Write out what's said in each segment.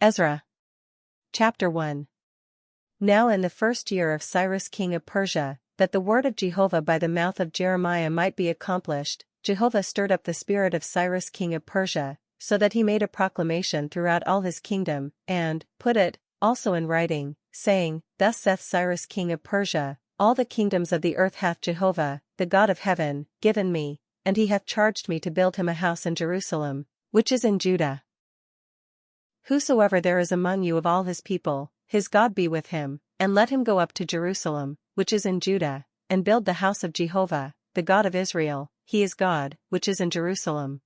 Ezra. Chapter 1. Now in the first year of Cyrus king of Persia, that the word of Jehovah by the mouth of Jeremiah might be accomplished, Jehovah stirred up the spirit of Cyrus king of Persia, so that he made a proclamation throughout all his kingdom, and put it also in writing, saying, Thus saith Cyrus king of Persia, all the kingdoms of the earth hath Jehovah, the God of heaven, given me, and he hath charged me to build him a house in Jerusalem, which is in Judah. Whosoever there is among you of all his people, his God be with him, and let him go up to Jerusalem, which is in Judah, and build the house of Jehovah, the God of Israel, he is God, which is in Jerusalem.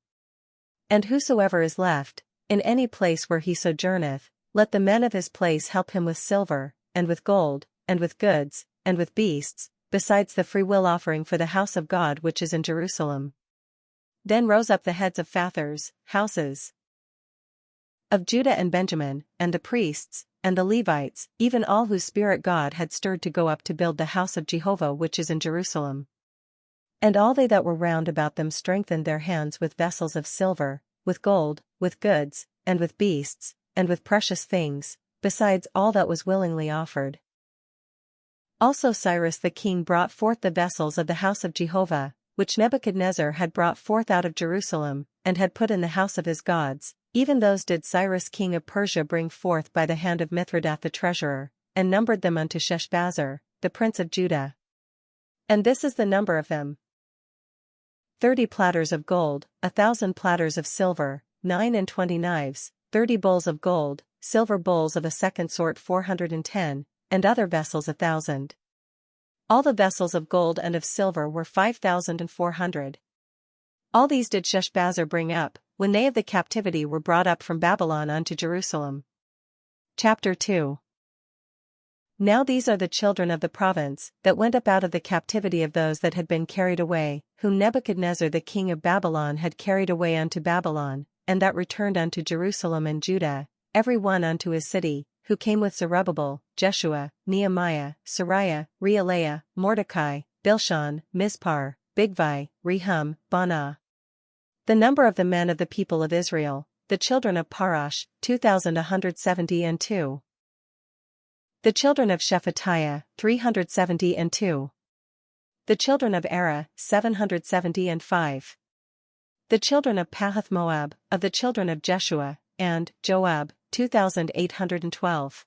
And whosoever is left, in any place where he sojourneth, let the men of his place help him with silver, and with gold, and with goods, and with beasts, besides the freewill offering for the house of God which is in Jerusalem. Then rose up the heads of fathers, houses of Judah and Benjamin, and the priests, and the Levites, even all whose spirit God had stirred to go up to build the house of Jehovah which is in Jerusalem. And all they that were round about them strengthened their hands with vessels of silver, with gold, with goods, and with beasts, and with precious things, besides all that was willingly offered. Also Cyrus the king brought forth the vessels of the house of Jehovah, which Nebuchadnezzar had brought forth out of Jerusalem, and had put in the house of his gods. Even those did Cyrus king of Persia bring forth by the hand of Mithredath the treasurer, and numbered them unto Sheshbazzar, the prince of Judah. And this is the number of them: 30 platters of gold, 1,000 platters of silver, 29 knives, 30 bowls of gold, silver bowls of a second sort 410, and other vessels 1,000. All the vessels of gold and of silver were 5,400. All these did Sheshbazzar bring up, when they of the captivity were brought up from Babylon unto Jerusalem. Chapter 2. Now these are the children of the province, that went up out of the captivity of those that had been carried away, whom Nebuchadnezzar the king of Babylon had carried away unto Babylon, and that returned unto Jerusalem and Judah, every one unto his city, who came with Zerubbabel, Jeshua, Nehemiah, Sariah, Reelaiah, Mordecai, Bilshan, Mispar, Bigvai, Rehum, Baanah. The number of the men of the people of Israel, the children of Parash, 2,172. The children of Shephatiah, 372. The children of Era, 775. The children of Pahath-Moab, of the children of Jeshua, and Joab, 2,812.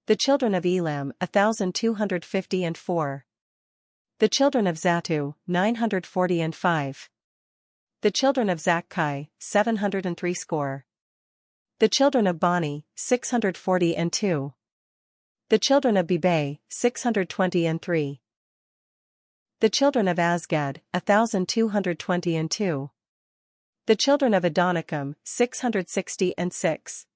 The children of Elam, 1,254. The children of Zattu, 945. The children of Zakkai, 703 score. The children of Bani, 642. The children of Bebai, 623. The children of Azgad, 1,222. The children of Adonikam, 666.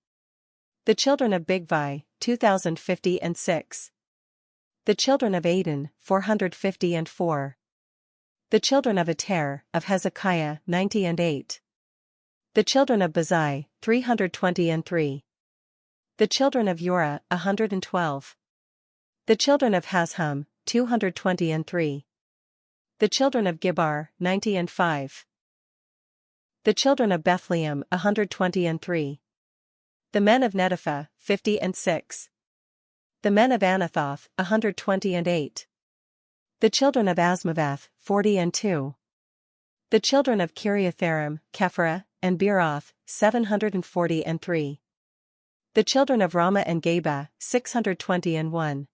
The children of Bigvai, 2,056. The children of Adin, 454. The children of Ater, of Hezekiah, 98. The children of Bazai, 323. The children of Ura, 112. The children of Hashum, 223. The children of Gibar, 95. The children of Bethlehem, 123. The men of Netopha, 56. The men of Anathoth, 128. The children of Asmaveth, 42. The children of Kiriatharim, Kephara, and Beeroth, 743. The children of Ramah and Geba, 621.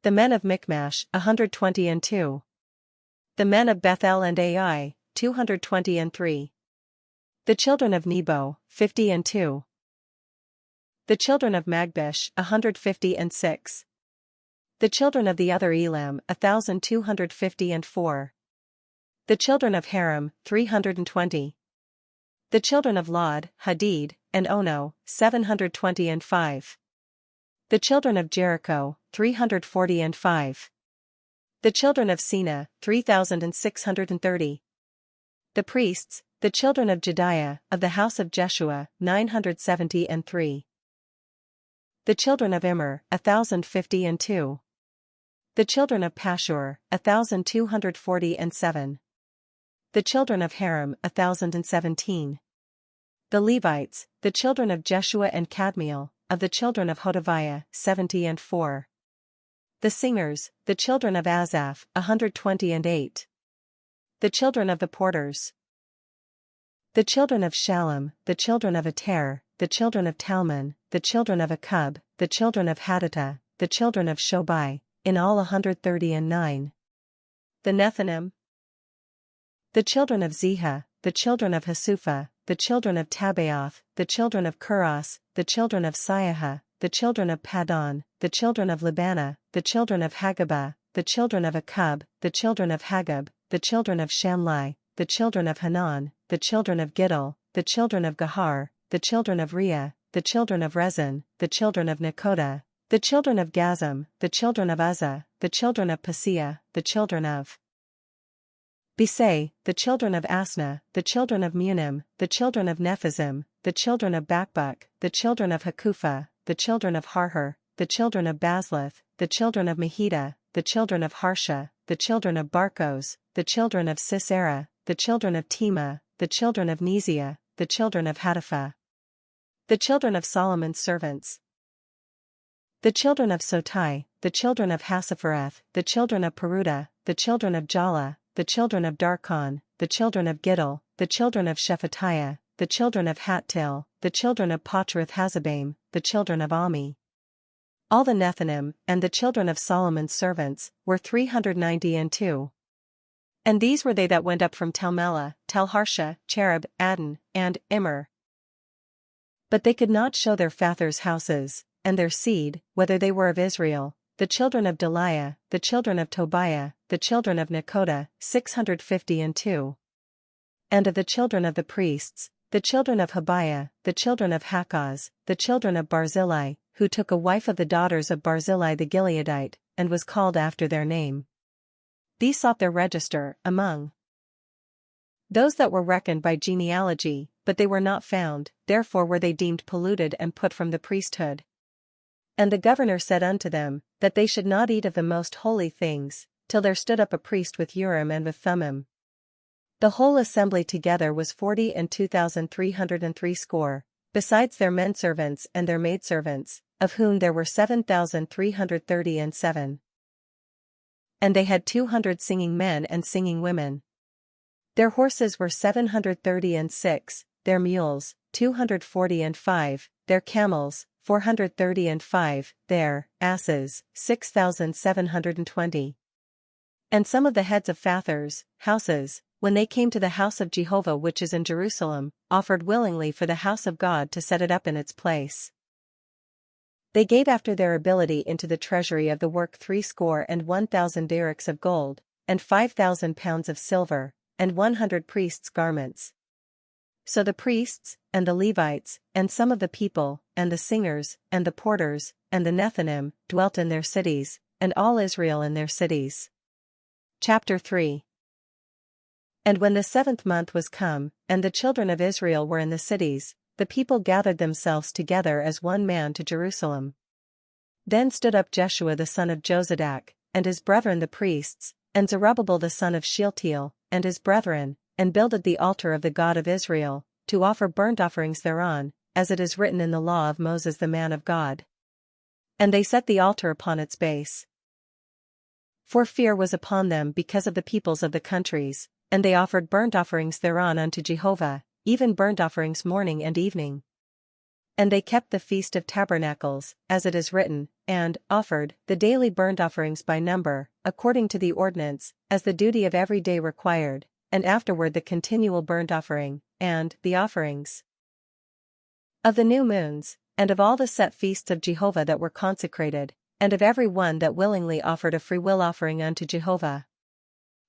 The men of Michmash, 122. The men of Bethel and Ai, 223. The children of Nebo, 52. The children of Magbish, 156. The children of the other Elam, 1,254. The children of Haram, 320. The children of Lod, Hadid, and Ono, 725. The children of Jericho, 345. The children of Sina, 3,630. The priests, the children of Jediah, of the house of Jeshua, 973. The children of Immer, 1,052. The children of Pashur, 1,247. The children of Haram, 1,017. The Levites, the children of Jeshua and Kadmiel, of the children of Hodaviah, 70 and 4. The singers, the children of Asaph, 120 and 8. The children of the porters. The children of Shallum, the children of Ater, the children of Talmon, the children of Akub, the children of Hadattah, the children of Shobai, in all 130 and 9. The Nethinim. The children of Ziha, the children of Hasupha, the children of Tabaoth, the children of Kuros, the children of Siaha, the children of Padon, the children of Libana, the children of Hagabah, the children of Akub, the children of Hagab, the children of Shamlai, the children of Hanan, the children of Giddel, the children of Gahar, the children of Rhea, the children of Rezin, the children of Nekoda, the children of Gazam, the children of Uzzah, the children of Paseah, the children of Besai, the children of Asna, the children of Munim, the children of Nephizim, the children of Bakbuk, the children of Hakupha, the children of Harhur, the children of Bazlith, the children of Mahida, the children of Harsha, the children of Barkos, the children of Sisera, the children of Tema, the children of Neziah, the children of Hatapha. The children of Solomon's servants. The children of Sotai, the children of Hassaphareth, the children of Peruda, the children of Jala, the children of Darkon, the children of Giddel, the children of Shephatiah, the children of Hattil, the children of Patrath Hazabaim, the children of Ami. All the Nethinim, and the children of Solomon's servants, were 390 and 2. And these were they that went up from Telmela, Telharsha, Cherub, Adon, and Immer. But they could not show their fathers' houses, and their seed, whether they were of Israel, the children of Deliah, the children of Tobiah, the children of Nekoda, 650 and 2. And of the children of the priests, the children of Habiah, the children of Hakaz, the children of Barzillai, who took a wife of the daughters of Barzillai the Gileadite, and was called after their name. These sought their register among those that were reckoned by genealogy, but they were not found, therefore were they deemed polluted and put from the priesthood. And the governor said unto them, that they should not eat of the most holy things, till there stood up a priest with Urim and with Thummim. The whole assembly together was 40,203, besides their menservants and their maidservants, of whom there were 7,337. And they had 200 singing men and singing women. Their horses were 736, their mules, 240 and 5, their camels, 430 and 5, their asses, 6,720. And some of the heads of fathers' houses, when they came to the house of Jehovah which is in Jerusalem, offered willingly for the house of God to set it up in its place. They gave after their ability into the treasury of the work 61,000 darics of gold, and 5,000 pounds of silver, and 100 priests' garments. So the priests, and the Levites, and some of the people, and the singers, and the porters, and the Nethinim, dwelt in their cities, and all Israel in their cities. Chapter 3. And when the 7th month was come, and the children of Israel were in the cities, the people gathered themselves together as one man to Jerusalem. Then stood up Jeshua the son of Jozadak, and his brethren the priests, and Zerubbabel the son of Shealtiel, and his brethren, and builded the altar of the God of Israel, to offer burnt offerings thereon, as it is written in the law of Moses the man of God. And they set the altar upon its base. For fear was upon them because of the peoples of the countries, and they offered burnt offerings thereon unto Jehovah, even burnt offerings morning and evening. And they kept the Feast of Tabernacles, as it is written, and offered the daily burnt offerings by number, according to the ordinance, as the duty of every day required, and afterward the continual burnt offering, and the offerings of the new moons, and of all the set feasts of Jehovah that were consecrated, and of every one that willingly offered a freewill offering unto Jehovah.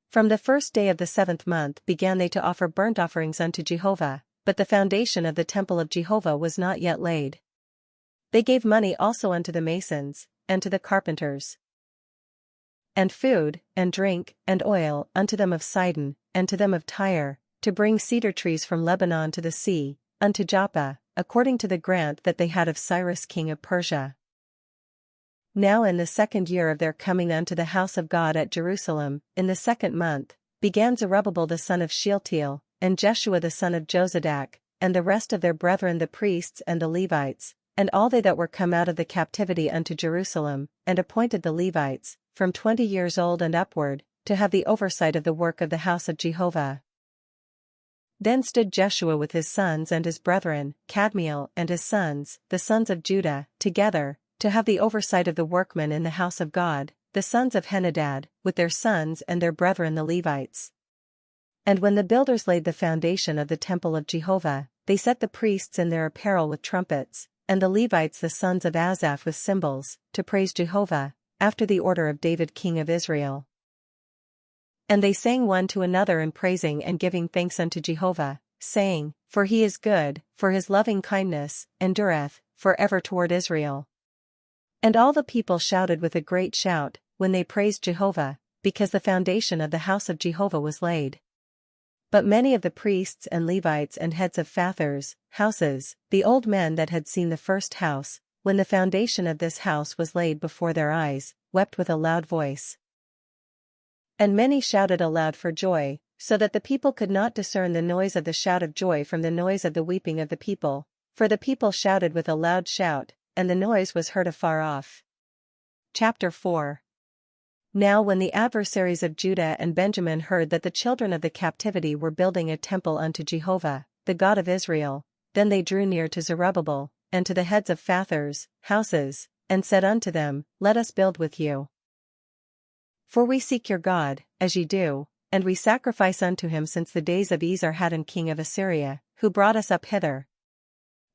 From the first day of the 7th month began they to offer burnt offerings unto Jehovah, but the foundation of the temple of Jehovah was not yet laid. They gave money also unto the masons, and to the carpenters, and food, and drink, and oil unto them of Sidon, and to them of Tyre, to bring cedar trees from Lebanon to the sea, unto Joppa, according to the grant that they had of Cyrus king of Persia. Now in the 2nd year of their coming unto the house of God at Jerusalem, in the 2nd month, began Zerubbabel the son of Shealtiel, and Jeshua the son of Jozadak, and the rest of their brethren the priests and the Levites, and all they that were come out of the captivity unto Jerusalem, and appointed the Levites, from 20 years old and upward, to have the oversight of the work of the house of Jehovah. Then stood Jeshua with his sons and his brethren, Kadmiel and his sons, the sons of Judah, together, to have the oversight of the workmen in the house of God, the sons of Henadad, with their sons and their brethren the Levites. And when the builders laid the foundation of the temple of Jehovah, they set the priests in their apparel with trumpets, and the Levites the sons of Asaph with cymbals, to praise Jehovah, after the order of David king of Israel. And they sang one to another in praising and giving thanks unto Jehovah, saying, For he is good, for his loving kindness endureth for ever toward Israel. And all the people shouted with a great shout, when they praised Jehovah, because the foundation of the house of Jehovah was laid. But many of the priests and Levites and heads of fathers' houses, the old men that had seen the first house, when the foundation of this house was laid before their eyes, wept with a loud voice. And many shouted aloud for joy, so that the people could not discern the noise of the shout of joy from the noise of the weeping of the people, for the people shouted with a loud shout, and the noise was heard afar off. Chapter 4. Now when the adversaries of Judah and Benjamin heard that the children of the captivity were building a temple unto Jehovah, the God of Israel, then they drew near to Zerubbabel, and to the heads of fathers' houses, and said unto them, Let us build with you. For we seek your God, as ye do, and we sacrifice unto him since the days of Esarhaddon king of Assyria, who brought us up hither.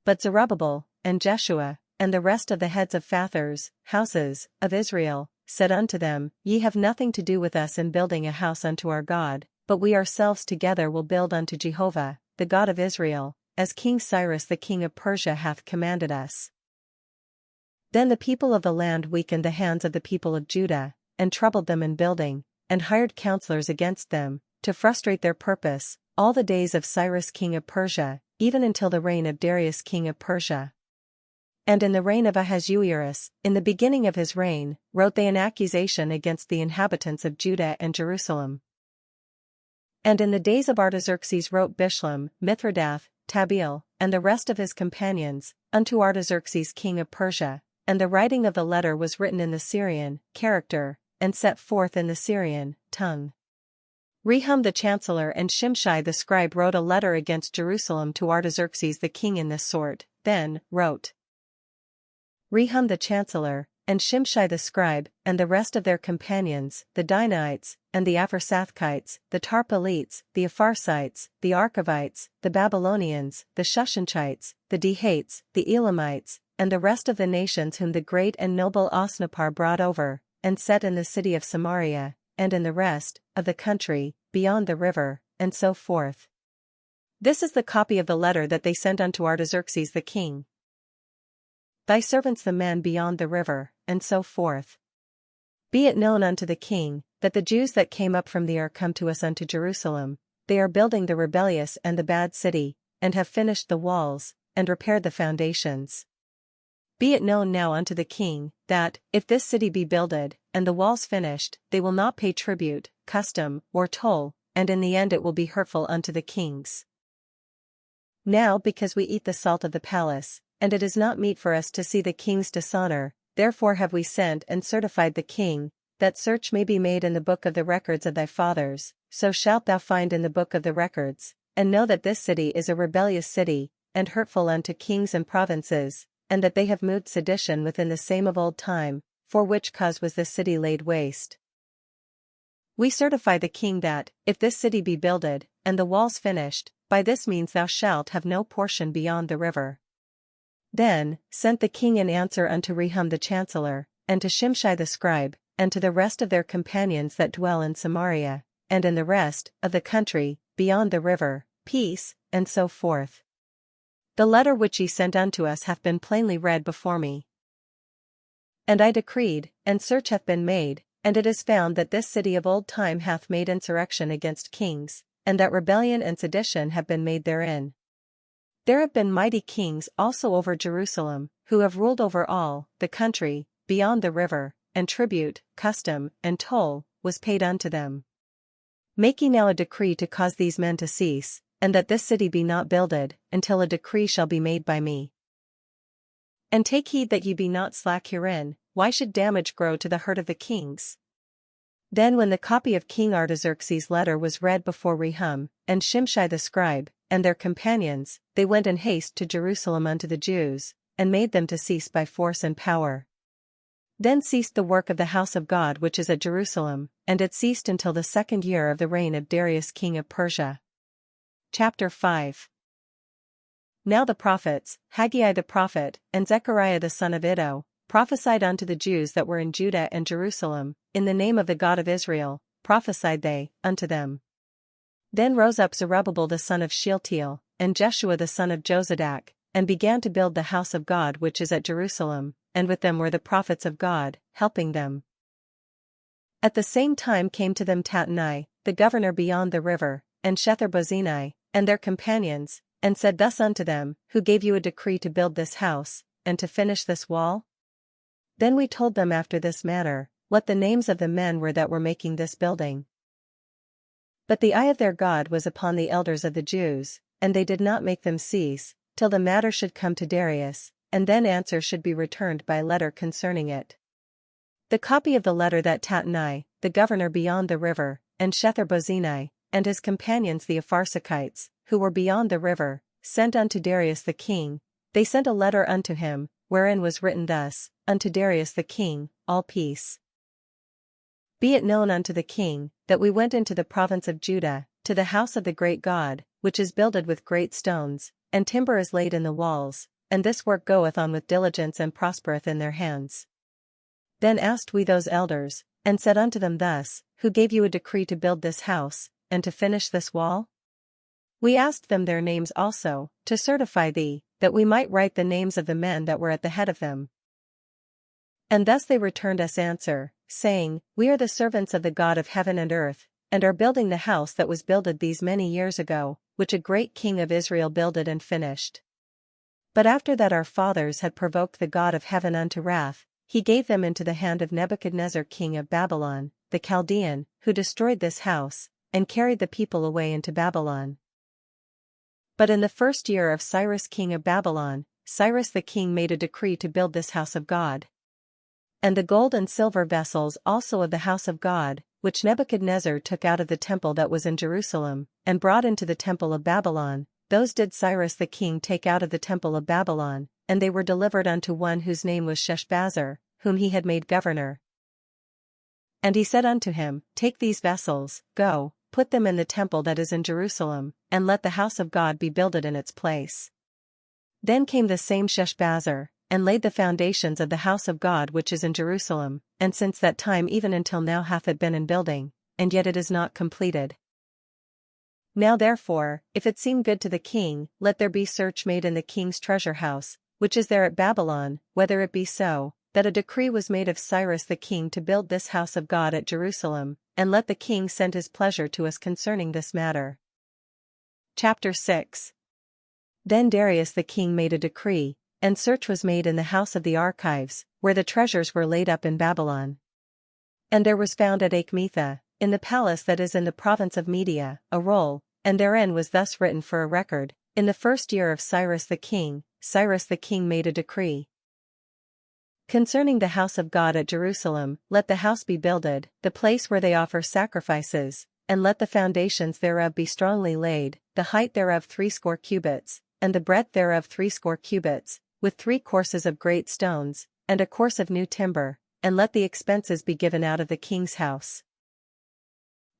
But Zerubbabel, and Jeshua, and the rest of the heads of fathers' houses, of Israel, said unto them, Ye have nothing to do with us in building a house unto our God, but we ourselves together will build unto Jehovah, the God of Israel, as King Cyrus the king of Persia hath commanded us. Then the people of the land weakened the hands of the people of Judah, and troubled them in building, and hired counselors against them, to frustrate their purpose, all the days of Cyrus king of Persia, even until the reign of Darius king of Persia. And in the reign of Ahasuerus, in the beginning of his reign, wrote they an accusation against the inhabitants of Judah and Jerusalem. And in the days of Artaxerxes wrote Bishlam, Mithridath, Tabeel, and the rest of his companions, unto Artaxerxes king of Persia, and the writing of the letter was written in the Syrian character, and set forth in the Syrian tongue. Rehum the chancellor and Shimshai the scribe wrote a letter against Jerusalem to Artaxerxes the king in this sort, then wrote Rehum the chancellor, and Shimshai the scribe, and the rest of their companions, the Dinaites, and the Apharsathites, the Tarpelites, the Apharsites, the Archavites, the Babylonians, the Shushanchites, the Dehates, the Elamites, and the rest of the nations whom the great and noble Osnappar brought over, and set in the city of Samaria, and in the rest of the country, beyond the river, and so forth. This is the copy of the letter that they sent unto Artaxerxes the king. Thy servants the men beyond the river, and so forth. Be it known unto the king, that the Jews that came up from thee are come to us unto Jerusalem, they are building the rebellious and the bad city, and have finished the walls, and repaired the foundations. Be it known now unto the king, that, if this city be builded, and the walls finished, they will not pay tribute, custom, or toll, and in the end it will be hurtful unto the kings. Now because we eat the salt of the palace, and it is not meet for us to see the king's dishonor, therefore have we sent and certified the king, that search may be made in the book of the records of thy fathers, so shalt thou find in the book of the records, and know that this city is a rebellious city, and hurtful unto kings and provinces, and that they have moved sedition within the same of old time, for which cause was this city laid waste. We certify the king that, if this city be builded, and the walls finished, by this means thou shalt have no portion beyond the river. Then sent the king an answer unto Rehum the chancellor, and to Shimshai the scribe, and to the rest of their companions that dwell in Samaria, and in the rest of the country, beyond the river, peace, and so forth. The letter which ye sent unto us hath been plainly read before me. And I decreed, and search hath been made, and it is found that this city of old time hath made insurrection against kings, and that rebellion and sedition have been made therein. There have been mighty kings also over Jerusalem, who have ruled over all the country, beyond the river, and tribute, custom, and toll, was paid unto them. Make ye now a decree to cause these men to cease, and that this city be not builded, until a decree shall be made by me. And take heed that ye be not slack herein, why should damage grow to the hurt of the kings? Then when the copy of King Artaxerxes' letter was read before Rehum, and Shimshai the scribe, and their companions, they went in haste to Jerusalem unto the Jews, and made them to cease by force and power. Then ceased the work of the house of God which is at Jerusalem, and it ceased until the 2nd year of the reign of Darius king of Persia. Chapter 5. Now the prophets, Haggai the prophet, and Zechariah the son of Iddo, prophesied unto the Jews that were in Judah and Jerusalem, in the name of the God of Israel, prophesied they, unto them. Then rose up Zerubbabel the son of Shealtiel, and Jeshua the son of Jozadak, and began to build the house of God which is at Jerusalem, and with them were the prophets of God, helping them. At the same time came to them Tattenai, the governor beyond the river, and Shethar-bozenai, and their companions, and said thus unto them, Who gave you a decree to build this house, and to finish this wall? Then we told them after this manner, what the names of the men were that were making this building. But the eye of their God was upon the elders of the Jews, and they did not make them cease, till the matter should come to Darius, and then answer should be returned by letter concerning it. The copy of the letter that Tattenai, the governor beyond the river, and Shethar-bozenai, and his companions the Apharsachites, who were beyond the river, sent unto Darius the king, they sent a letter unto him, wherein was written thus, Unto Darius the king, all peace. Be it known unto the king, that we went into the province of Judah, to the house of the great God, which is builded with great stones, and timber is laid in the walls, and this work goeth on with diligence and prospereth in their hands. Then asked we those elders, and said unto them thus, Who gave you a decree to build this house, and to finish this wall? We asked them their names also, to certify thee, that we might write the names of the men that were at the head of them. And thus they returned us answer, saying, We are the servants of the God of heaven and earth, and are building the house that was builded these many years ago, which a great king of Israel builded and finished. But after that our fathers had provoked the God of heaven unto wrath, he gave them into the hand of Nebuchadnezzar king of Babylon, the Chaldean, who destroyed this house, and carried the people away into Babylon. But in the 1st year of Cyrus king of Babylon, Cyrus the king made a decree to build this house of God. And the gold and silver vessels also of the house of God, which Nebuchadnezzar took out of the temple that was in Jerusalem, and brought into the temple of Babylon, those did Cyrus the king take out of the temple of Babylon, and they were delivered unto one whose name was Sheshbazzar, whom he had made governor. And he said unto him, Take these vessels, go, put them in the temple that is in Jerusalem, and let the house of God be builded in its place. Then came the same Sheshbazzar, and laid the foundations of the house of God which is in Jerusalem, and since that time even until now hath it been in building, and yet it is not completed. Now therefore, if it seem good to the king, let there be search made in the king's treasure house, which is there at Babylon, whether it be so, that a decree was made of Cyrus the king to build this house of God at Jerusalem, and let the king send his pleasure to us concerning this matter. Chapter 6. Then Darius the king made a decree, and search was made in the house of the archives, where the treasures were laid up in Babylon. And there was found at Achmetha, in the palace that is in the province of Media, a roll, and therein was thus written for a record, In the 1st year of Cyrus the king made a decree. Concerning the house of God at Jerusalem, let the house be builded, the place where they offer sacrifices, and let the foundations thereof be strongly laid, the height thereof 80 cubits, and the breadth thereof 80 cubits, with 3 courses of great stones, and a course of new timber, and let the expenses be given out of the king's house.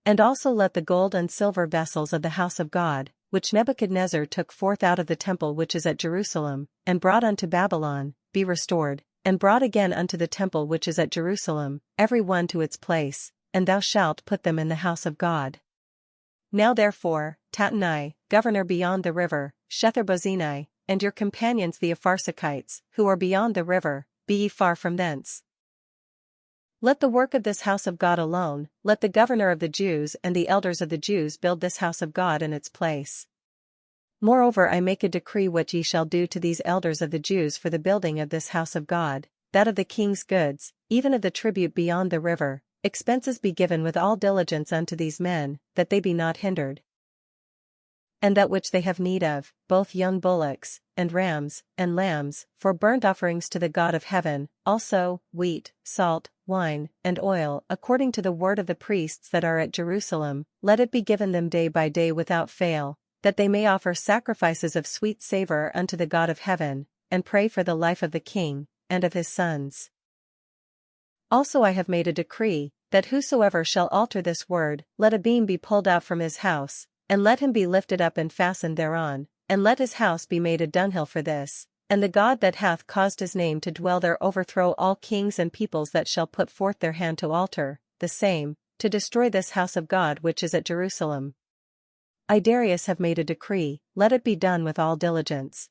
And also let the gold and silver vessels of the house of God, which Nebuchadnezzar took forth out of the temple which is at Jerusalem, and brought unto Babylon, be restored, and brought again unto the temple which is at Jerusalem, every one to its place, and thou shalt put them in the house of God. Now therefore, Tattenai, governor beyond the river, Shethar-bozenai, and your companions the Apharsachites, who are beyond the river, be ye far from thence. Let the work of this house of God alone, let the governor of the Jews and the elders of the Jews build this house of God in its place. Moreover I make a decree what ye shall do to these elders of the Jews for the building of this house of God, that of the king's goods, even of the tribute beyond the river, expenses be given with all diligence unto these men, that they be not hindered. and that which they have need of, both young bullocks, and rams, and lambs, for burnt offerings to the God of heaven, also, wheat, salt, wine, and oil, according to the word of the priests that are at Jerusalem, let it be given them day by day without fail, that they may offer sacrifices of sweet savor unto the God of heaven, and pray for the life of the king, and of his sons. Also I have made a decree, that whosoever shall alter this word, let a beam be pulled out from his house, and let him be lifted up and fastened thereon, and let his house be made a dunghill for this, and the God that hath caused his name to dwell there overthrow all kings and peoples that shall put forth their hand to alter, the same, to destroy this house of God which is at Jerusalem. I Darius have made a decree, let it be done with all diligence.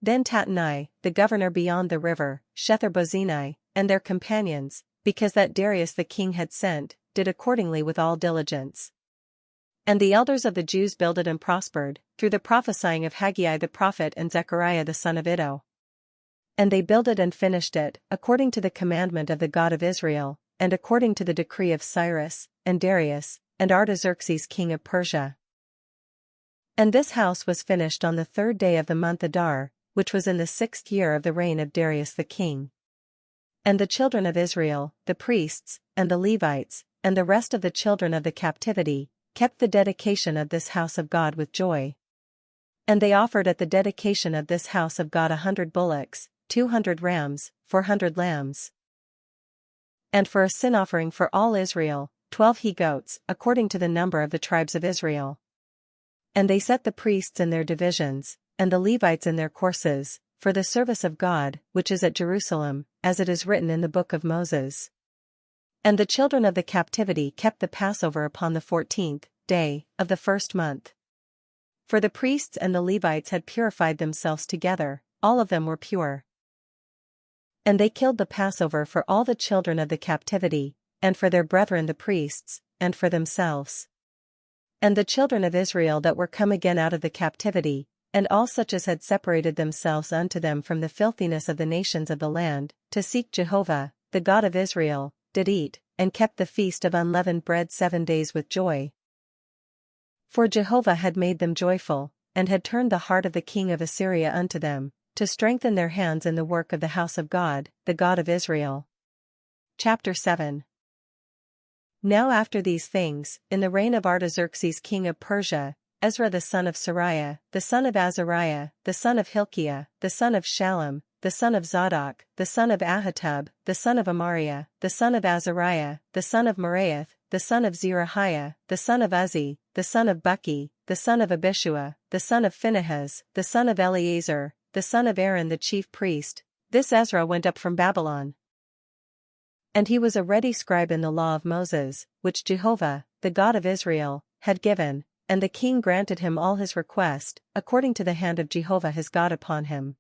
Then Tattenai, the governor beyond the river, Shetharbozenai, and their companions, because that Darius the king had sent, did accordingly with all diligence. And the elders of the Jews builded and prospered, through the prophesying of Haggai the prophet and Zechariah the son of Iddo. And they builded and finished it, according to the commandment of the God of Israel, and according to the decree of Cyrus, and Darius, and Artaxerxes king of Persia. And this house was finished on the 3rd day of the month Adar, which was in the 6th year of the reign of Darius the king. And the children of Israel, the priests, and the Levites, and the rest of the children of the captivity, kept the dedication of this house of God with joy. And they offered at the dedication of this house of God 100 bullocks, 200 rams, 400 lambs. And for a sin offering for all Israel, 12 he-goats, according to the number of the tribes of Israel. And they set the priests in their divisions, and the Levites in their courses, for the service of God, which is at Jerusalem, as it is written in the book of Moses. And the children of the captivity kept the Passover upon the 14th day of the 1st month. For the priests and the Levites had purified themselves together, all of them were pure. And they killed the Passover for all the children of the captivity, and for their brethren the priests, and for themselves. And the children of Israel that were come again out of the captivity, and all such as had separated themselves unto them from the filthiness of the nations of the land, to seek Jehovah, the God of Israel, did eat, and kept the feast of unleavened bread 7 days with joy. For Jehovah had made them joyful, and had turned the heart of the king of Assyria unto them, to strengthen their hands in the work of the house of God, the God of Israel. Chapter 7. Now after these things, in the reign of Artaxerxes king of Persia, Ezra the son of Sariah, the son of Azariah, the son of Hilkiah, the son of Shallum, the son of Zadok, the son of Ahitub, the son of Amariah, the son of Azariah, the son of Meraioth, the son of Zerahiah, the son of Uzzi, the son of Buki, the son of Abishua, the son of Phinehas, the son of Eleazar, the son of Aaron the chief priest, this Ezra went up from Babylon. And he was a ready scribe in the law of Moses, which Jehovah, the God of Israel, had given, and the king granted him all his request, according to the hand of Jehovah his God upon him.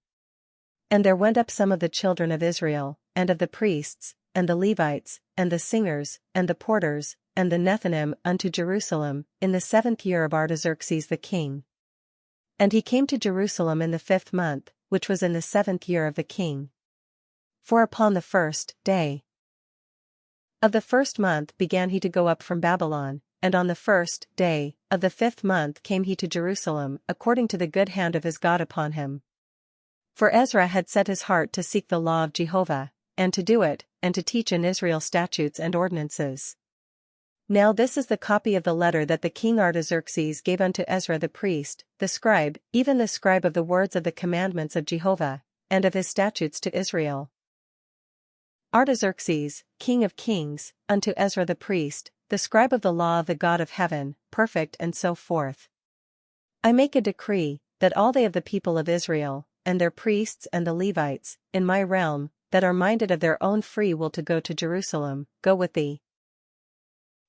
And there went up some of the children of Israel, and of the priests, and the Levites, and the singers, and the porters, and the Nethinim unto Jerusalem, in the 7th year of Artaxerxes the king. And he came to Jerusalem in the 5th month, which was in the 7th year of the king. For upon the 1st day of the 1st month began he to go up from Babylon, and on the 1st day of the 5th month came he to Jerusalem, according to the good hand of his God upon him. For Ezra had set his heart to seek the law of Jehovah, and to do it, and to teach in Israel statutes and ordinances. Now this is the copy of the letter that the king Artaxerxes gave unto Ezra the priest, the scribe, even the scribe of the words of the commandments of Jehovah, and of his statutes to Israel. Artaxerxes, king of kings, unto Ezra the priest, the scribe of the law of the God of heaven, perfect and so forth. I make a decree, that all they of the people of Israel, and their priests and the Levites, in my realm, that are minded of their own free will to go to Jerusalem, go with thee.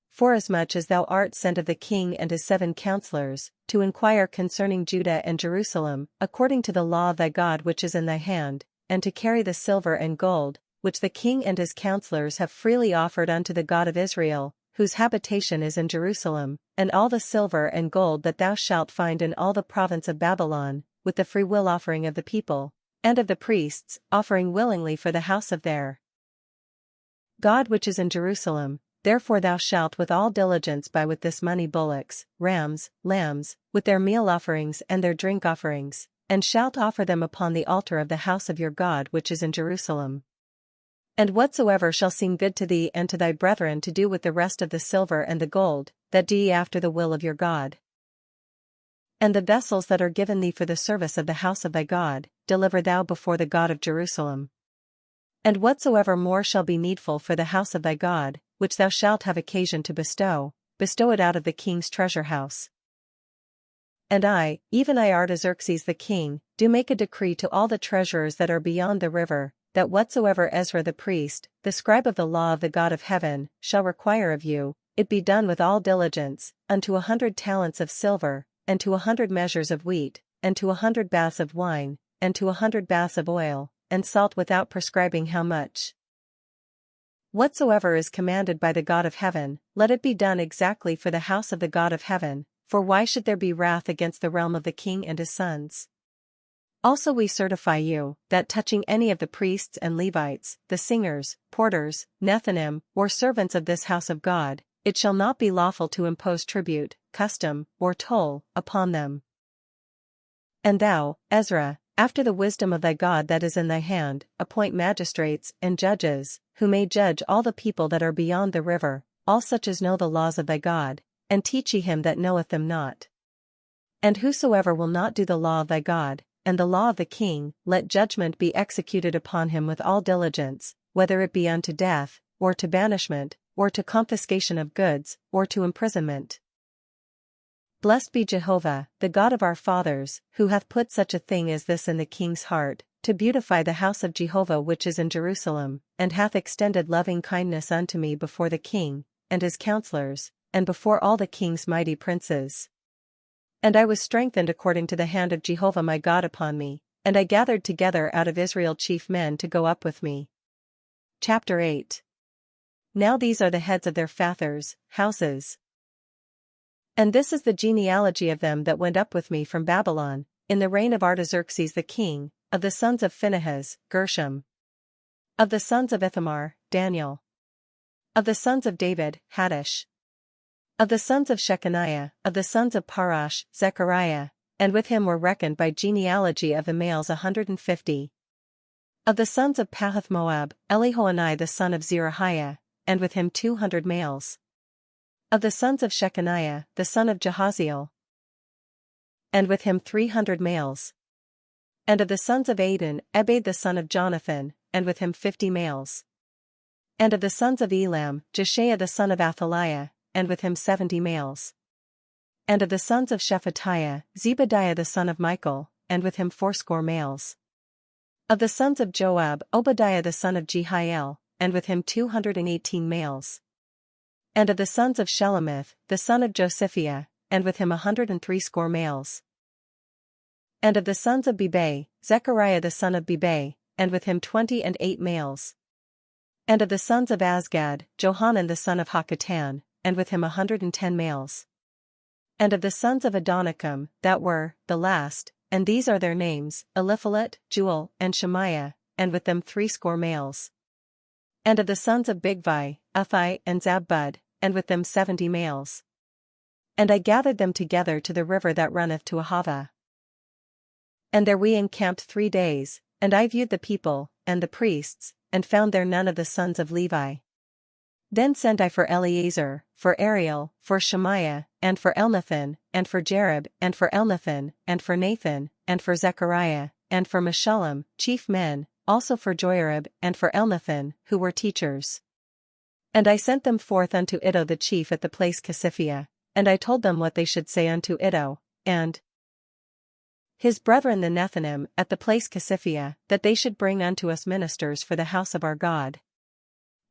Forasmuch as thou art sent of the king and his 7 counselors, to inquire concerning Judah and Jerusalem, according to the law of thy God which is in thy hand, and to carry the silver and gold, which the king and his counselors have freely offered unto the God of Israel, whose habitation is in Jerusalem, and all the silver and gold that thou shalt find in all the province of Babylon, with the freewill offering of the people, and of the priests, offering willingly for the house of their God which is in Jerusalem, therefore thou shalt with all diligence buy with this money bullocks, rams, lambs, with their meal offerings and their drink offerings, and shalt offer them upon the altar of the house of your God which is in Jerusalem. And whatsoever shall seem good to thee and to thy brethren to do with the rest of the silver and the gold, that do ye after the will of your God. And the vessels that are given thee for the service of the house of thy God, deliver thou before the God of Jerusalem. And whatsoever more shall be needful for the house of thy God, which thou shalt have occasion to bestow, bestow it out of the king's treasure house. And I, even I Artaxerxes the king, do make a decree to all the treasurers that are beyond the river, that whatsoever Ezra the priest, the scribe of the law of the God of heaven, shall require of you, it be done with all diligence, unto 100 talents of silver, and to 100 measures of wheat, and to 100 baths of wine, and to 100 baths of oil, and salt without prescribing how much. Whatsoever is commanded by the God of heaven, let it be done exactly for the house of the God of heaven, for why should there be wrath against the realm of the king and his sons? Also we certify you, that touching any of the priests and Levites, the singers, porters, Nethinim, or servants of this house of God, it shall not be lawful to impose tribute, custom, or toll, upon them. And thou, Ezra, after the wisdom of thy God that is in thy hand, appoint magistrates and judges, who may judge all the people that are beyond the river, all such as know the laws of thy God, and teach ye him that knoweth them not. And whosoever will not do the law of thy God, and the law of the king, let judgment be executed upon him with all diligence, whether it be unto death, or to banishment, or to confiscation of goods, or to imprisonment. Blessed be Jehovah, the God of our fathers, who hath put such a thing as this in the king's heart, to beautify the house of Jehovah which is in Jerusalem, and hath extended loving kindness unto me before the king, and his counselors, and before all the king's mighty princes. And I was strengthened according to the hand of Jehovah my God upon me, and I gathered together out of Israel chief men to go up with me. Chapter 8. Now these are the heads of their fathers' houses. And this is the genealogy of them that went up with me from Babylon, in the reign of Artaxerxes the king, of the sons of Phinehas, Gershom. Of the sons of Ithamar, Daniel. Of the sons of David, Haddish. Of the sons of Shechaniah, of the sons of Parash, Zechariah, and with him were reckoned by genealogy of the males 150. Of the sons of Pahath-Moab, Elihoenai the son of Zerahiah, and with him 200 males. Of the sons of Shechaniah, the son of Jahaziel, and with him 300 males. And of the sons of Adin, Ebed the son of Jonathan, and with him 50 males. And of the sons of Elam, Jeshaiah the son of Athaliah, and with him 70 males. And of the sons of Shephatiah, Zebadiah the son of Michael, and with him 80 males. Of the sons of Joab, Obadiah the son of Jehiel, and with him 218 males. And of the sons of Shelomith, the son of Josiphiah, and with him 103 males. And of the sons of Bebai, Zechariah the son of Bebai, and with him 28 males. And of the sons of Azgad, Johanan the son of Hakatan, and with him 110 males. And of the sons of Adonikam, that were, the last, and these are their names, Eliphalet, Jewel, and Shemaiah, and with them 80 males. And of the sons of Bigvai, Uthai and Zabbud, and with them 70 males. And I gathered them together to the river that runneth to Ahava. And there we encamped 3 days, and I viewed the people, and the priests, and found there none of the sons of Levi. Then sent I for Eleazar, for Ariel, for Shemaiah, and for Elnathan, and for Jerib, and for Elnathan, and for Nathan, and for Zechariah, and for Meshullam, chief men, also for Joarib, and for Elnathan, who were teachers. And I sent them forth unto Iddo the chief at the place Casiphia, and I told them what they should say unto Iddo, and his brethren the Nethinim at the place Casiphia, that they should bring unto us ministers for the house of our God.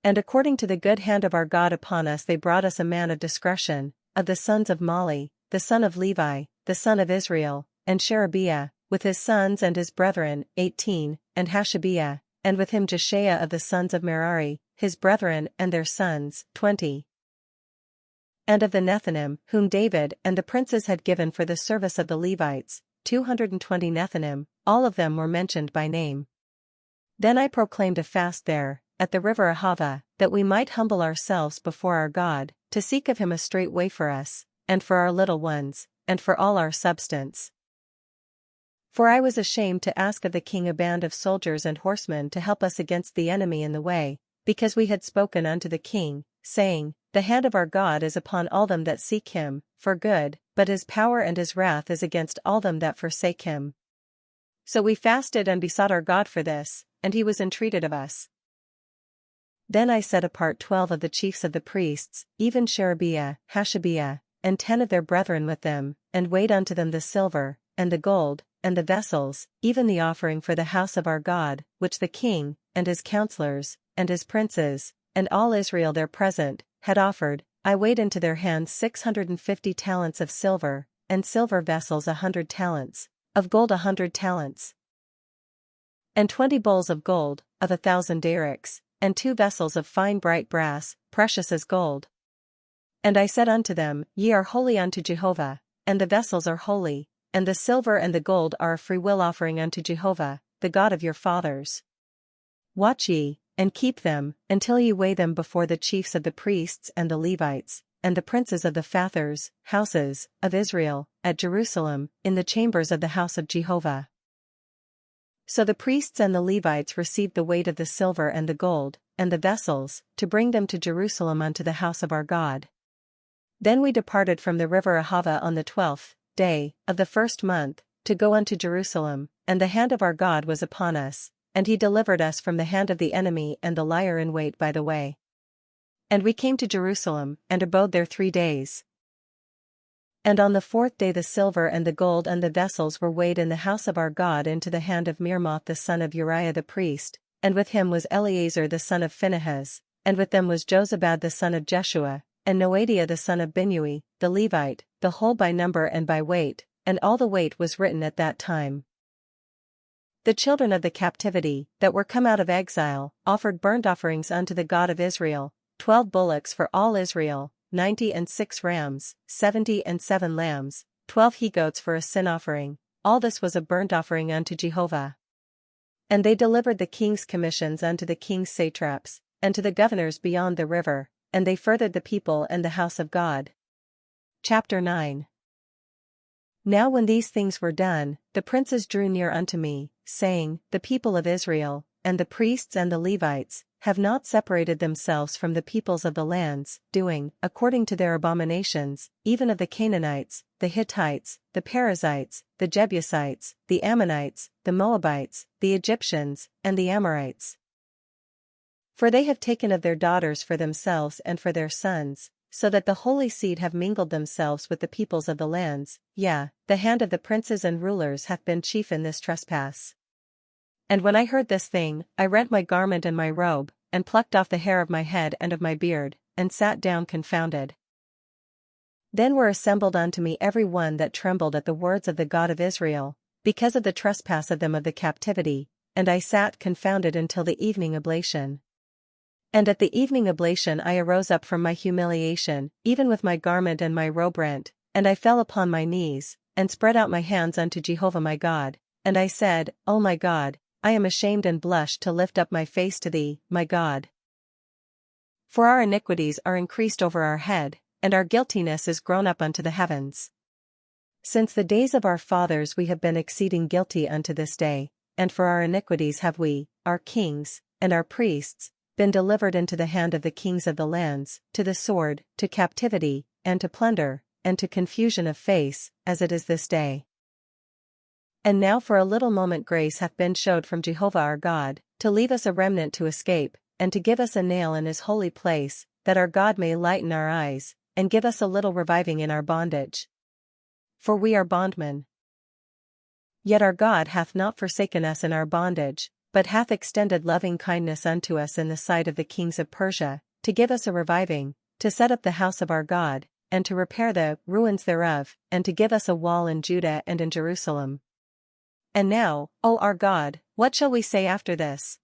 And according to the good hand of our God upon us they brought us a man of discretion, of the sons of Mali, the son of Levi, the son of Israel, and Sherebiah, with his sons and his brethren, 18, and Hashabiah, and with him Jeshaiah of the sons of Merari, his brethren and their sons, 20. And of the Nethinim, whom David and the princes had given for the service of the Levites, 220 Nethinim, all of them were mentioned by name. Then I proclaimed a fast there, at the river Ahava, that we might humble ourselves before our God, to seek of him a straight way for us, and for our little ones, and for all our substance. For I was ashamed to ask of the king a band of soldiers and horsemen to help us against the enemy in the way, because we had spoken unto the king, saying, The hand of our God is upon all them that seek him, for good, but his power and his wrath is against all them that forsake him. So we fasted and besought our God for this, and he was entreated of us. Then I set apart 12 of the chiefs of the priests, even Sherebiah, Hashabiah, and 10 of their brethren with them, and weighed unto them the silver, and the gold, and the vessels, even the offering for the house of our God, which the king, and his counselors, and his princes, and all Israel there present, had offered. I weighed into their hands 650 talents of silver, and silver vessels 100 talents, of gold 100 talents, and 20 bowls of gold, of 1,000 darics, and 2 vessels of fine bright brass, precious as gold. And I said unto them, Ye are holy unto Jehovah, and the vessels are holy, and the silver and the gold are a freewill offering unto Jehovah, the God of your fathers. Watch ye, and keep them, until ye weigh them before the chiefs of the priests and the Levites, and the princes of the fathers, houses, of Israel, at Jerusalem, in the chambers of the house of Jehovah. So the priests and the Levites received the weight of the silver and the gold, and the vessels, to bring them to Jerusalem unto the house of our God. Then we departed from the river Ahava on the 12th day of the 1st month, to go unto Jerusalem, and the hand of our God was upon us, and he delivered us from the hand of the enemy and the liar in wait by the way. And we came to Jerusalem, and abode there 3 days. And on the 4th day the silver and the gold and the vessels were weighed in the house of our God into the hand of Meremoth the son of Uriah the priest, and with him was Eleazar the son of Phinehas, and with them was Jozabad the son of Jeshua, and Noadiah the son of Binnui, the Levite, the whole by number and by weight, and all the weight was written at that time. The children of the captivity, that were come out of exile, offered burnt offerings unto the God of Israel, 12 bullocks for all Israel, 96 rams, 77 lambs, 12 he-goats for a sin offering. All this was a burnt offering unto Jehovah. And they delivered the king's commissions unto the king's satraps, and to the governors beyond the river, and they furthered the people and the house of God. Chapter 9. Now when these things were done, the princes drew near unto me, saying, The people of Israel, and the priests and the Levites, have not separated themselves from the peoples of the lands, doing, according to their abominations, even of the Canaanites, the Hittites, the Perizzites, the Jebusites, the Ammonites, the Moabites, the Egyptians, and the Amorites. For they have taken of their daughters for themselves and for their sons, so that the holy seed have mingled themselves with the peoples of the lands. Yea, the hand of the princes and rulers hath been chief in this trespass. And when I heard this thing, I rent my garment and my robe, and plucked off the hair of my head and of my beard, and sat down confounded. Then were assembled unto me every one that trembled at the words of the God of Israel, because of the trespass of them of the captivity, and I sat confounded until the evening oblation. And at the evening oblation I arose up from my humiliation, even with my garment and my robe rent, and I fell upon my knees, and spread out my hands unto Jehovah my God, and I said, O my God, I am ashamed and blush to lift up my face to thee, my God. For our iniquities are increased over our head, and our guiltiness is grown up unto the heavens. Since the days of our fathers we have been exceeding guilty unto this day, and for our iniquities have we, our kings, and our priests, been delivered into the hand of the kings of the lands, to the sword, to captivity, and to plunder, and to confusion of face, as it is this day. And now for a little moment grace hath been showed from Jehovah our God, to leave us a remnant to escape, and to give us a nail in his holy place, that our God may lighten our eyes, and give us a little reviving in our bondage. For we are bondmen. Yet our God hath not forsaken us in our bondage, but hath extended loving kindness unto us in the sight of the kings of Persia, to give us a reviving, to set up the house of our God, and to repair the ruins thereof, and to give us a wall in Judah and in Jerusalem. And now, O our God, what shall we say after this?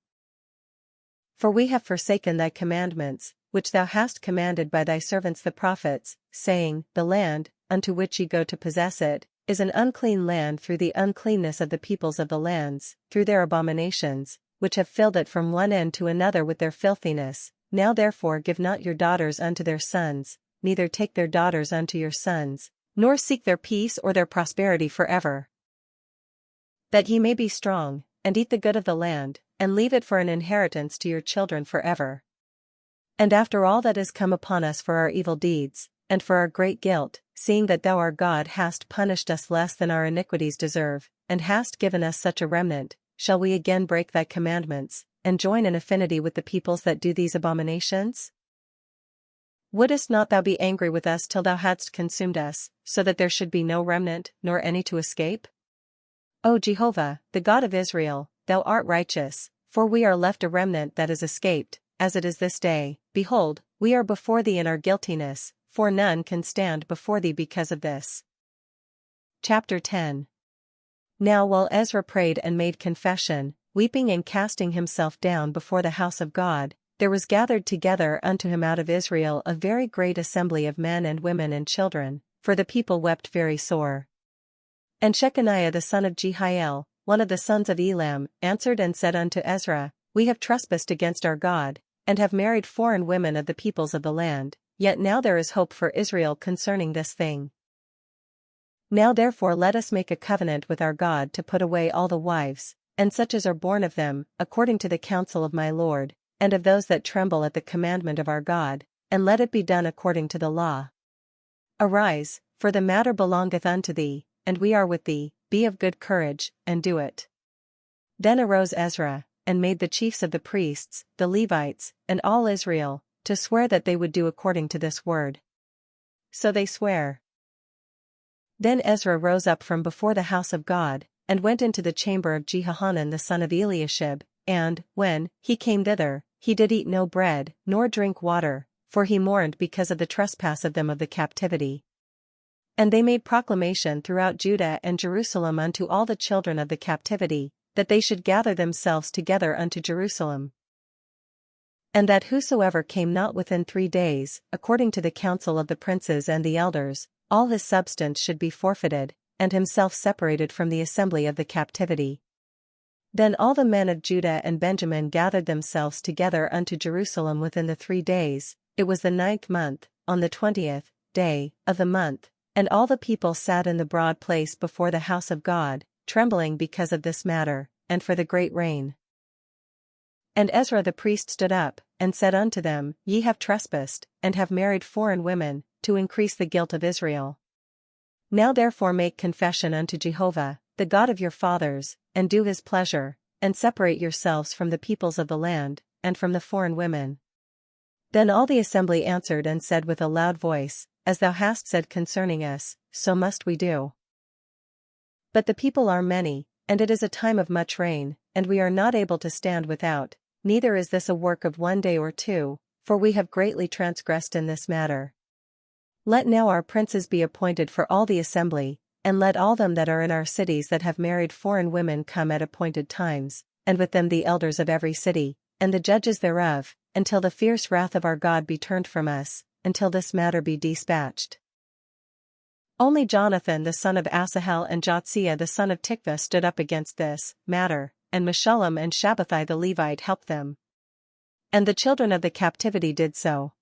For we have forsaken thy commandments, which thou hast commanded by thy servants the prophets, saying, The land, unto which ye go to possess it, is an unclean land through the uncleanness of the peoples of the lands, through their abominations, which have filled it from one end to another with their filthiness, Now therefore give not your daughters unto their sons, neither take their daughters unto your sons, nor seek their peace or their prosperity forever. That ye may be strong, and eat the good of the land, and leave it for an inheritance to your children forever. And after all that is come upon us for our evil deeds, and for our great guilt, seeing that thou our God hast punished us less than our iniquities deserve, and hast given us such a remnant, shall we again break thy commandments, and join in affinity with the peoples that do these abominations? Wouldest not thou be angry with us till thou hadst consumed us, so that there should be no remnant, nor any to escape? O Jehovah, the God of Israel, thou art righteous, for we are left a remnant that is escaped, as it is this day. Behold, we are before thee in our guiltiness, for none can stand before thee because of this. Chapter 10. Now while Ezra prayed and made confession, weeping and casting himself down before the house of God, there was gathered together unto him out of Israel a very great assembly of men and women and children, for the people wept very sore. And Shechaniah the son of Jehiel, one of the sons of Elam, answered and said unto Ezra, We have trespassed against our God, and have married foreign women of the peoples of the land, yet now there is hope for Israel concerning this thing. Now therefore let us make a covenant with our God to put away all the wives, and such as are born of them, according to the counsel of my Lord, and of those that tremble at the commandment of our God, and let it be done according to the law. Arise, for the matter belongeth unto thee, and we are with thee, be of good courage, and do it. Then arose Ezra, and made the chiefs of the priests, the Levites, and all Israel, to swear that they would do according to this word. So they sware. Then Ezra rose up from before the house of God, and went into the chamber of Jehohanan the son of Eliashib, and, when he came thither, he did eat no bread, nor drink water, for he mourned because of the trespass of them of the captivity. And they made proclamation throughout Judah and Jerusalem unto all the children of the captivity, that they should gather themselves together unto Jerusalem. And that whosoever came not within 3 days, according to the counsel of the princes and the elders, all his substance should be forfeited, and himself separated from the assembly of the captivity. Then all the men of Judah and Benjamin gathered themselves together unto Jerusalem within the 3 days, it was the 9th month, on the 20th day of the month, and all the people sat in the broad place before the house of God, trembling because of this matter, and for the great rain. And Ezra the priest stood up, and said unto them, Ye have trespassed, and have married foreign women, to increase the guilt of Israel. Now therefore make confession unto Jehovah, the God of your fathers, and do his pleasure, and separate yourselves from the peoples of the land, and from the foreign women. Then all the assembly answered and said with a loud voice, As thou hast said concerning us, so must we do. But the people are many, and it is a time of much rain, and we are not able to stand without, neither is this a work of 1 day or 2, for we have greatly transgressed in this matter. Let now our princes be appointed for all the assembly, and let all them that are in our cities that have married foreign women come at appointed times, and with them the elders of every city, and the judges thereof, until the fierce wrath of our God be turned from us, until this matter be dispatched. Only Jonathan the son of Asahel and Jotziah the son of Tikvah stood up against this matter, and Meshullam and Shabbathai the Levite helped them. And the children of the captivity did so.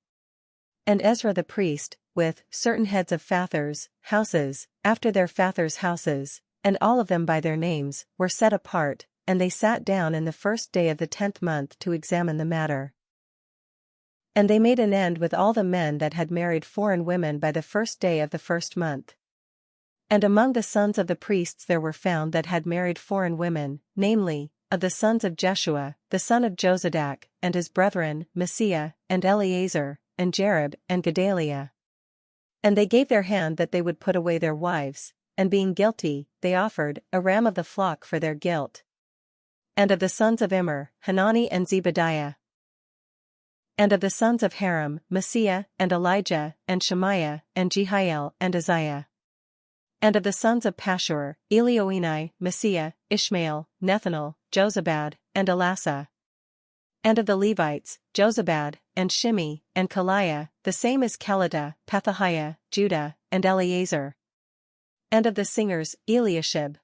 And Ezra the priest, with certain heads of fathers, houses, after their fathers' houses, and all of them by their names, were set apart, and they sat down in the 1st day of the 10th month to examine the matter. And they made an end with all the men that had married foreign women by the 1st day of the 1st month. And among the sons of the priests there were found that had married foreign women, namely, of the sons of Jeshua, the son of Jozadak, and his brethren, Messiah, and Eleazar, and Jerib, and Gedaliah. And they gave their hand that they would put away their wives, and being guilty, they offered a ram of the flock for their guilt. And of the sons of Immer, Hanani and Zebadiah. And of the sons of Haram, Messiah, and Elijah, and Shemaiah, and Jehiel, and Uzziah. And of the sons of Pashur, Elioenai, Messiah, Ishmael, Nethanel, Jozabad, and Elasa. And of the Levites, Jozabad, and Shimi, and Kaliah, the same as Kelida, Pethahiah, Judah, and Eleazar. And of the singers, Eliashib.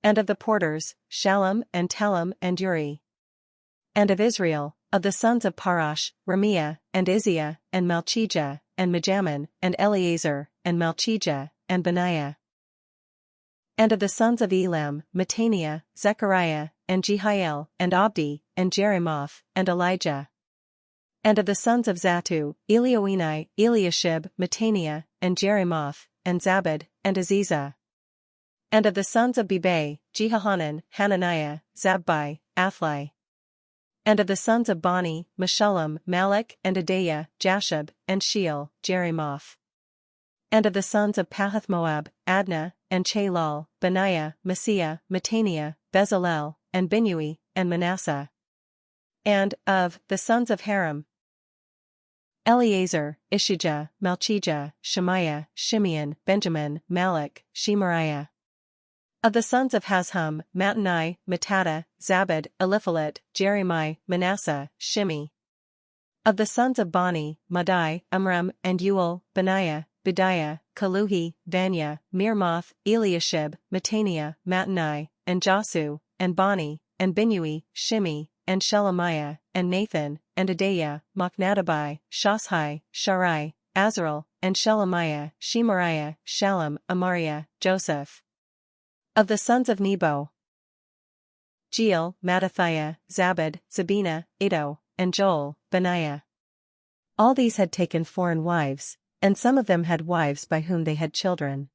And of the porters, Shallum, and Telem, and Uri. And of Israel, Of the sons of Parash, Ramiah, and Izziah, and Malchijah, and Mijamin, and Eleazar, and Malchijah, and Benaiah. And of the sons of Elam, Mattaniah, Zechariah, and Jehiel, and Abdi, and Jerimoth, and Elijah. And of the sons of Zattu, Elioenai, Eliashib, Mattaniah, and Jerimoth, and Zabad, and Aziza. And of the sons of Bebai, Jehohanan, Hananiah, Zabbai, Athli. And of the sons of Bani, Meshullam, Malach, and Adaiah, Jashub, and Sheol, Jerimoth. And of the sons of Pahath-Moab, Adnah, and Chalal, Benaiah, Messiah, Mattaniah, Bezalel, and Binui, and Manasseh. And, of, the sons of Haram, Eleazar, Ishijah, Malchijah, Shemaiah, Shimeon, Benjamin, Malach, Shemariah. Of the sons of Hazhum, Mattanai, Mattada, Zabad, Eliphalet, Jeremiah, Manasseh, Shimi. Of the sons of Bani, Madai, Amram, and Uel, Benaiah, Bediah, Kaluhi, Vanya, Mirmoth, Eliashib, Mattaniah, Mattanai, and Jasu, and Bani, and Binui, Shimi, and Shelemiah, and Nathan, and Adaiah, Machnadabai, Shashai, Sharai, Azarel, and Shelemiah, Shemariah, Shalom, Amariah, Joseph. Of the sons of Nebo, Jeiel, Mattathiah, Zabad, Zabina, Iddo, and Joel, Benaiah. All these had taken foreign wives, and some of them had wives by whom they had children.